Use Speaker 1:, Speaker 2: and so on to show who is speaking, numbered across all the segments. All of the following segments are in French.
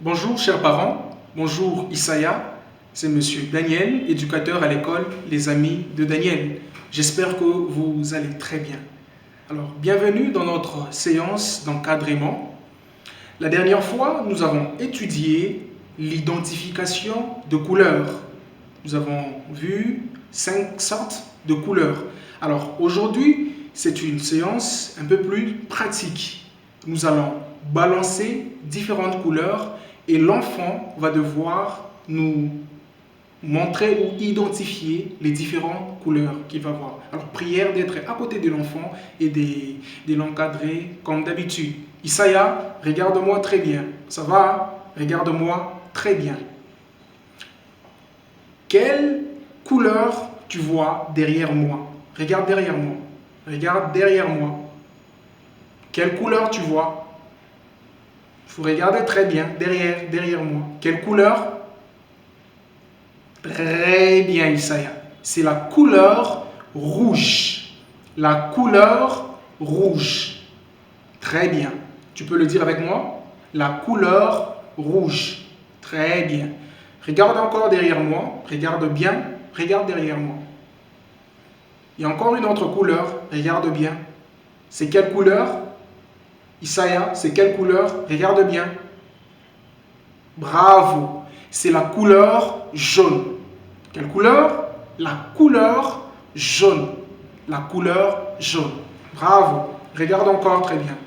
Speaker 1: Bonjour chers parents, bonjour Isaya, c'est monsieur Daniel, éducateur à l'école Les Amis de Daniel. J'espère que vous allez très bien. Alors, bienvenue dans notre séance d'encadrement. La dernière fois, nous avons étudié l'identification de couleurs. Nous avons vu 5 sortes de couleurs. Alors, aujourd'hui, c'est une séance un peu plus pratique. Nous allons balancer différentes couleurs et l'enfant va devoir nous montrer ou identifier les différentes couleurs qu'il va voir. Alors, prière d'être à côté de l'enfant et de l'encadrer comme d'habitude. Isaya, regarde-moi très bien. Ça va? Regarde-moi très bien. Quelle couleur tu vois derrière moi? Regarde derrière moi. Regarde derrière moi. Quelle couleur tu vois? Il faut regarder très bien derrière moi. Quelle couleur? Très bien, Isaya. C'est la couleur rouge. La couleur rouge. Très bien. Tu peux le dire avec moi? La couleur rouge. Très bien. Regarde encore derrière moi. Regarde bien. Regarde derrière moi. Il y a encore une autre couleur. Regarde bien. C'est quelle couleur? Isaya, c'est quelle couleur? Regarde bien. Bravo. C'est la couleur jaune. Quelle couleur? La couleur jaune. La couleur jaune. Bravo. Regarde encore très bien.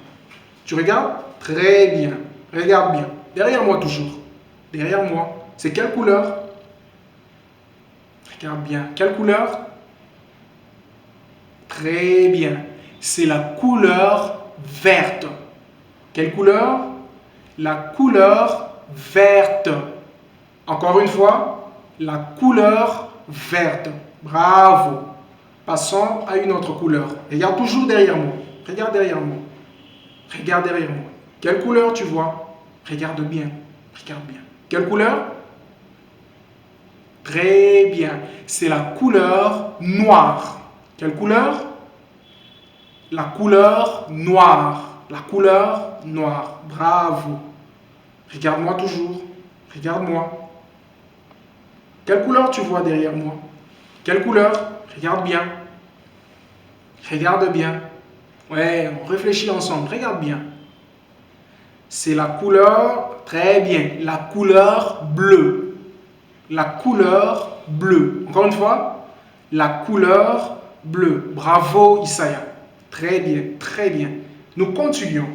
Speaker 1: Tu regardes? Très bien. Regarde bien. Derrière moi toujours. Derrière moi. C'est quelle couleur? Regarde bien. Quelle couleur? Très bien. C'est la couleur verte. Quelle couleur? La couleur verte. Encore une fois, la couleur verte. Bravo. Passons à une autre couleur. Regarde toujours derrière moi. Regarde derrière moi. Regarde derrière moi. Quelle couleur tu vois? Regarde bien. Regarde bien. Quelle couleur? Très bien. C'est la couleur noire. Quelle couleur? La couleur noire. La couleur noire. Bravo. Regarde-moi toujours. Regarde-moi. Quelle couleur tu vois derrière moi? Quelle couleur? Regarde bien. Regarde bien. Ouais, on réfléchit ensemble. Regarde bien. C'est la couleur, très bien, la couleur bleue. La couleur bleue. Encore une fois, la couleur bleue. Bravo, Isaya. Très bien, très bien. Nous continuons.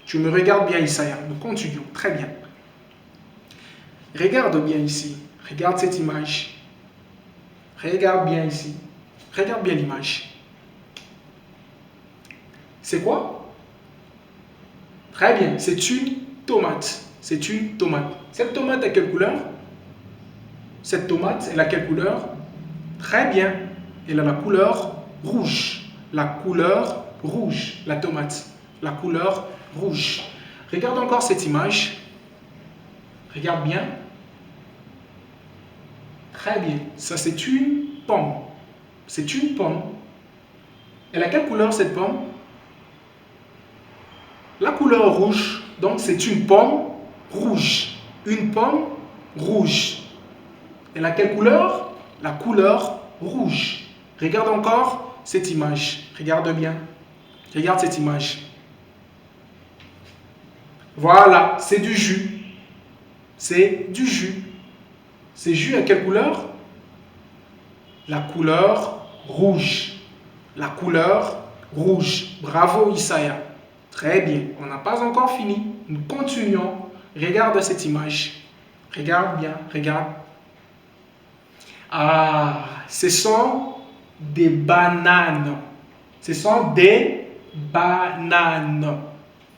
Speaker 1: Tu me regardes bien, Isaya. Nous continuons. Très bien. Regarde bien ici. Regarde cette image. Regarde bien ici. Regarde bien l'image. C'est quoi? Très bien. C'est une tomate. C'est une tomate. Cette tomate a quelle couleur? Cette tomate, elle a quelle couleur? Très bien. Elle a la couleur rouge. La couleur rouge. La tomate. La couleur rouge. Regarde encore cette image. Regarde bien. Très bien. Ça, c'est une pomme. C'est une pomme. Elle a quelle couleur cette pomme? La couleur rouge. Donc, c'est une pomme rouge. Une pomme rouge. Elle a quelle couleur? La couleur rouge. Regarde encore cette image. Regarde bien. Regarde cette image. Voilà, c'est du jus. C'est du jus. Ce jus a quelle couleur? La couleur rouge. La couleur rouge. Bravo Isaya. Très bien. On n'a pas encore fini. Nous continuons. Regarde cette image. Regarde bien. Regarde. Ah, ce sont des bananes. Ce sont des bananes.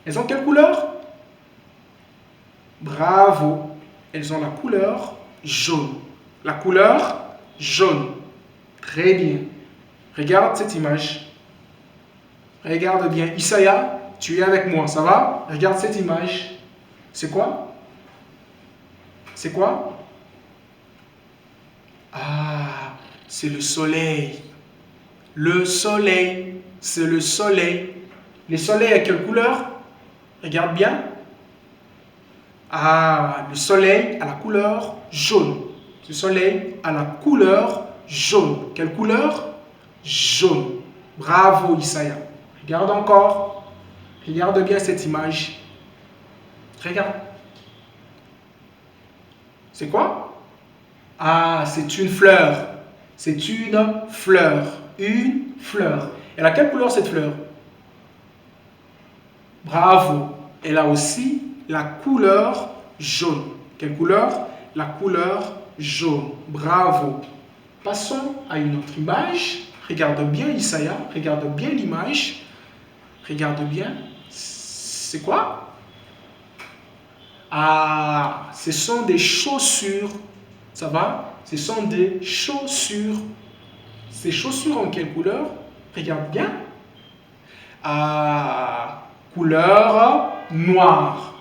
Speaker 1: Elles ont quelle couleur? Bravo. Elles ont la couleur jaune. La couleur jaune. Très bien. Regarde cette image. Regarde bien. Isaya, tu es avec moi, ça va? Regarde cette image. C'est quoi? C'est quoi? Ah, c'est le soleil. Le soleil. C'est le soleil. Le soleil a quelle couleur? Regarde bien. Ah, le soleil a la couleur jaune. Le soleil a la couleur jaune. Quelle couleur? Jaune. Bravo, Isaiah. Regarde encore. Regarde bien cette image. Regarde. C'est quoi? Ah, c'est une fleur. C'est une fleur. Une fleur. Elle a quelle couleur cette fleur? Bravo. Elle a aussi la couleur jaune. Quelle couleur? La couleur jaune. Bravo. Passons à une autre image. Regarde bien, Isaiah. Regarde bien l'image. Regarde bien. C'est quoi? Ah, ce sont des chaussures. Ça va? Ce sont des chaussures. Ces chaussures en quelle couleur? Regarde bien. Ah, couleur noire.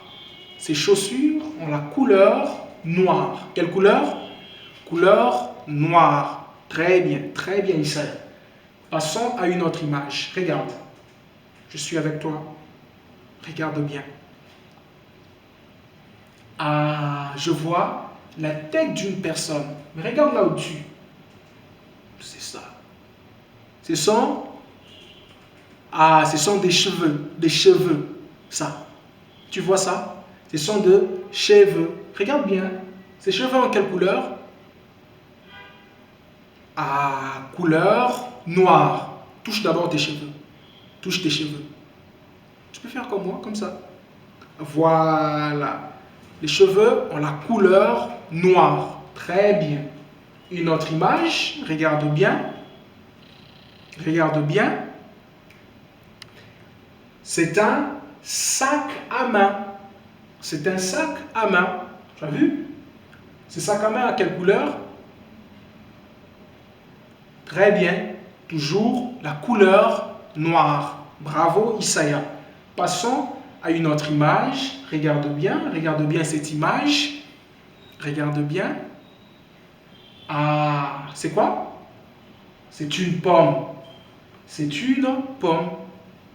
Speaker 1: Ces chaussures ont la couleur noire. Quelle couleur? Couleur noire. Très bien, Isaiah. Passons à une autre image. Regarde. Je suis avec toi. Regarde bien. Ah, je vois la tête d'une personne. Mais regarde là au-dessus. C'est ça. Ce sont des cheveux. Des cheveux. Ça. Tu vois ça? Ce sont des cheveux. Regarde bien. Ces cheveux en quelle couleur? Ah, couleur noire. Touche d'abord tes cheveux. Touche tes cheveux. Tu peux faire comme moi, comme ça. Voilà. Les cheveux ont la couleur noire. Très bien. Une autre image. Regarde bien. Regarde bien. C'est un sac à main. C'est un sac à main. Tu as vu? Ce sac à main a quelle couleur? Très bien. Toujours la couleur noire. Bravo, Isaiah. Passons à une autre image. Regarde bien cette image. Regarde bien. Ah, c'est quoi? C'est une pomme. C'est une pomme.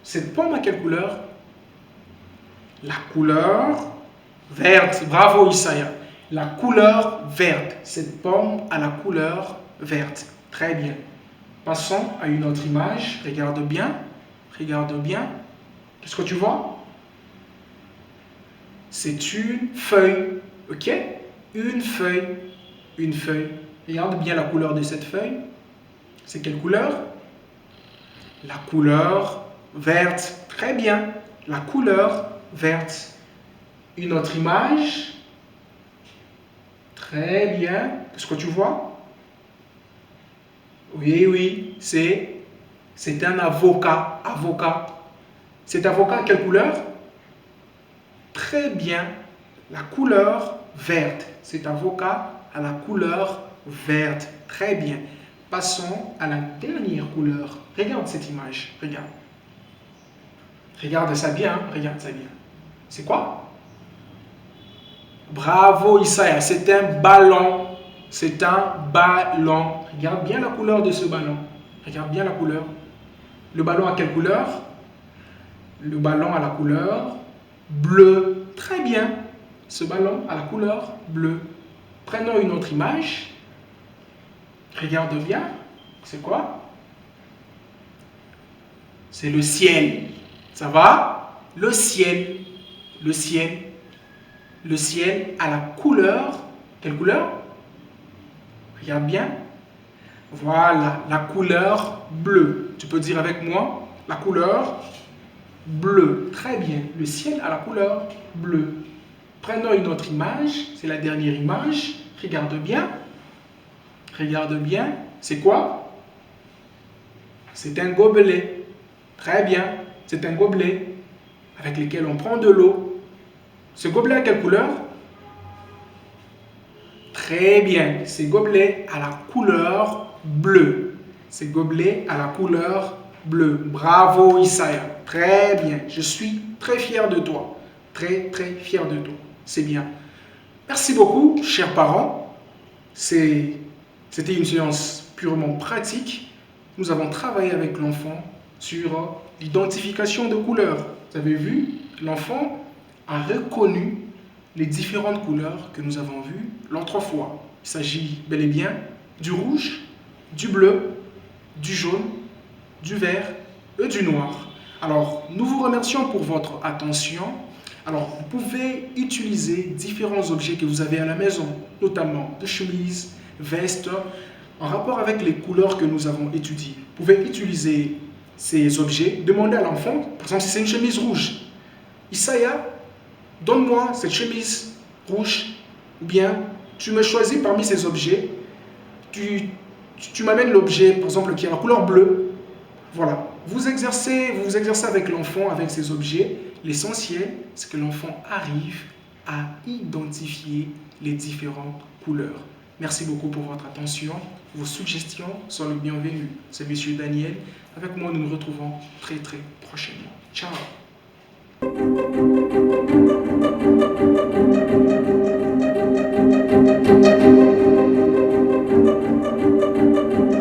Speaker 1: Cette pomme a quelle couleur? La couleur verte. Bravo, Isaiah. La couleur verte. Cette pomme a la couleur verte. Très bien. Passons à une autre image. Regarde bien. Regarde bien. Qu'est-ce que tu vois? C'est une feuille. Ok? Une feuille. Une feuille. Regarde bien la couleur de cette feuille. C'est quelle couleur? La couleur verte. Très bien. La couleur verte. Une autre image. Très bien. Qu'est-ce que tu vois? Oui. C'est un avocat. Avocat. Cet avocat a quelle couleur? Très bien. La couleur verte. Cet avocat a la couleur verte. Très bien. Passons à la dernière couleur. Regarde cette image. Regarde. Regarde ça bien. Regarde ça bien. C'est quoi? Bravo, Isaiah. C'est un ballon. C'est un ballon. Regarde bien la couleur de ce ballon. Regarde bien la couleur. Le ballon a quelle couleur? Le ballon a la couleur bleue. Très bien. Ce ballon a la couleur bleue. Prenons une autre image. Regarde bien. C'est quoi? C'est le ciel. Ça va? Le ciel. Le ciel. Le ciel a la couleur. Quelle couleur? Regarde bien. Voilà, la couleur bleue. Tu peux dire avec moi, la couleur bleue. Très bien. Le ciel a la couleur bleue. Prenons une autre image. C'est la dernière image. Regarde bien. Regarde bien. C'est quoi? C'est un gobelet. Très bien. C'est un gobelet avec lequel on prend de l'eau. Ce gobelet a quelle couleur? Très bien. Ce gobelet a la couleur bleue. Ce gobelet a la couleur bleue. Bravo, Isaiah. Très bien. Je suis très fier de toi. Très fier de toi. C'est bien. Merci beaucoup, chers parents. C'était une séance purement pratique. Nous avons travaillé avec l'enfant sur l'identification de couleurs. Vous avez vu? l'enfant a reconnu les différentes couleurs que nous avons vues l'autre fois. Il s'agit bel et bien du rouge, du bleu, du jaune, du vert et du noir. Alors, nous vous remercions pour votre attention. Alors, vous pouvez utiliser différents objets que vous avez à la maison, notamment de chemises, vestes, en rapport avec les couleurs que nous avons étudiées. Vous pouvez utiliser ces objets, demander à l'enfant, par exemple si c'est une chemise rouge, Isaiah, donne-moi cette chemise rouge, ou bien tu me choisis parmi ces objets, tu m'amènes l'objet, par exemple, qui a la couleur bleue. Voilà, vous vous exercez avec l'enfant, avec ces objets. L'essentiel, c'est que l'enfant arrive à identifier les différentes couleurs. Merci beaucoup pour votre attention. Vos suggestions sont les bienvenues. C'est Monsieur Daniel. Avec moi, nous nous retrouvons très très prochainement. Ciao.